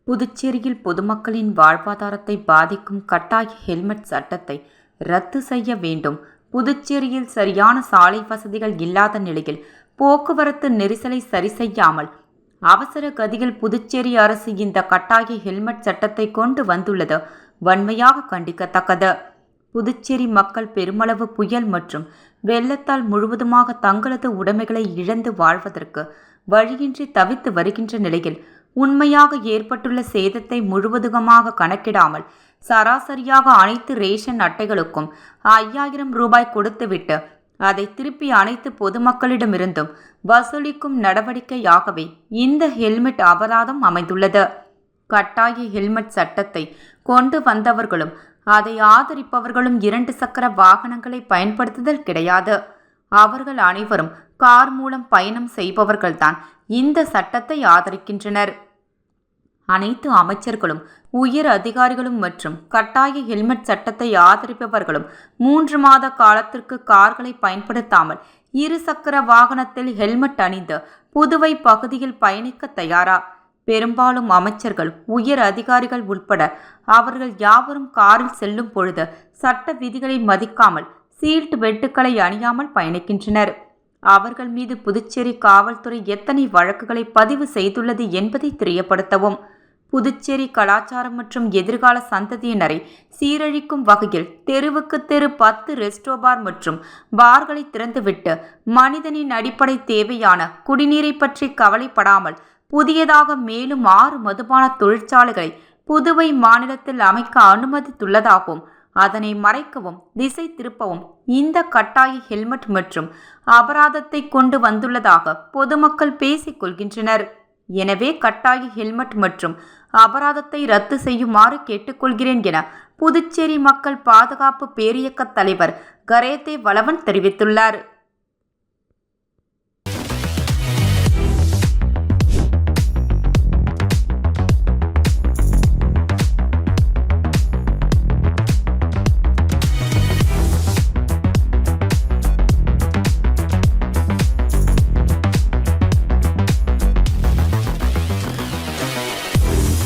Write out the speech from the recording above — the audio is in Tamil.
புதுச்சேரியில் பொதுமக்களின் வாழ்வாதாரத்தை பாதிக்கும் கட்டாய ஹெல்மெட் சட்டத்தை ரத்து செய்ய வேண்டும். புதுச்சேரியில் சரியான சாலை வசதிகள் இல்லாத நிலையில் போக்குவரத்து நெரிசலை சரி செய்யாமல் அவசர கதியில் புதுச்சேரி அரசு இந்த கட்டாய ஹெல்மெட் சட்டத்தை கொண்டு வந்துள்ளது வன்மையாக கண்டிக்கத்தக்கது. புதுச்சேரி மக்கள் பெருமளவு புயல் மற்றும் வெள்ளத்தால் முழுவதுமாக தங்களது உடைமைகளை இழந்து வாழ்வதற்கு வழியின்றி தவித்து வருகின்ற நிலையில் உண்மையாக ஏற்பட்டுள்ள சேதத்தை முழுவதுமாக கணக்கிடாமல் சராசரியாக அனைத்து ரேஷன் அட்டைகளுக்கும் 5000 ரூபாய் கொடுத்துவிட்டு அதை திருப்பி அனைத்து பொதுமக்களிடமிருந்தும் வசூலிக்கும் நடவடிக்கையாகவே இந்த ஹெல்மெட் அபராதம் அமைந்துள்ளது. கட்டாய ஹெல்மெட் சட்டத்தை கொண்டு வந்தவர்களும் அதை ஆதரிப்பவர்களும் 2 சக்கர வாகனங்களை பயன்படுத்துதல் கிடையாது. அவர்கள் அனைவரும் கார் மூலம் பயணம் செய்பவர்கள்தான் இந்த சட்டத்தை ஆதரிக்கின்றனர். அனைத்து அமைச்சர்களும் உயர் அதிகாரிகளும் மற்றும் கட்டாய ஹெல்மெட் சட்டத்தை ஆதரிப்பவர்களும் 3 மாத காலத்திற்கு கார்களை பயன்படுத்தாமல் 2 சக்கர வாகனத்தில் ஹெல்மெட் அணிந்து புதுவை பகுதியில் பயணிக்க தயாரா? பெரும்பாலும் அமைச்சர்கள் உயர் அதிகாரிகள் உட்பட அவர்கள் யாவரும் காரில் செல்லும் பொழுது சட்ட விதிகளை மதிக்காமல் சீல்ட் பெல்ட்டுகளை அணியாமல் பயணிக்கின்றனர். அவர்கள் மீது புதுச்சேரி காவல்துறை எத்தனை வழக்குகளை பதிவு செய்துள்ளது என்பதை தெரியப்படுத்தவும். புதுச்சேரி கலாச்சாரம் மற்றும் எதிர்கால சந்ததியினரை சீரழிக்கும் வகையில் தெருவுக்கு தெரு 10 ரெஸ்டோபார் மற்றும் பார்களை திறந்துவிட்டு மனிதனின் அடிப்படை தேவையான குடிநீரை பற்றி கவலைப்படாமல் புதியதாக மேலும் 6 மதுபான தொழிற்சாலைகளை புதுவை மாநிலத்தில் அமைக்க அனுமதித்துள்ளதாகவும் அதனை மறைக்கவும் திசை திருப்பவும் இந்த கட்டாய ஹெல்மெட் மற்றும் அபராதத்தை கொண்டு வந்துள்ளதாக பொதுமக்கள் பேசிக் கொள்கின்றனர். எனவே கட்டாய ஹெல்மெட் மற்றும் அபராதத்தை ரத்து செய்யுமாறு கேட்டுக்கொள்கிறேன் என புதுச்சேரி மக்கள் பாதுகாப்பு பேரியக்க தலைவர் கரேத்தே வளவன் தெரிவித்துள்ளார்.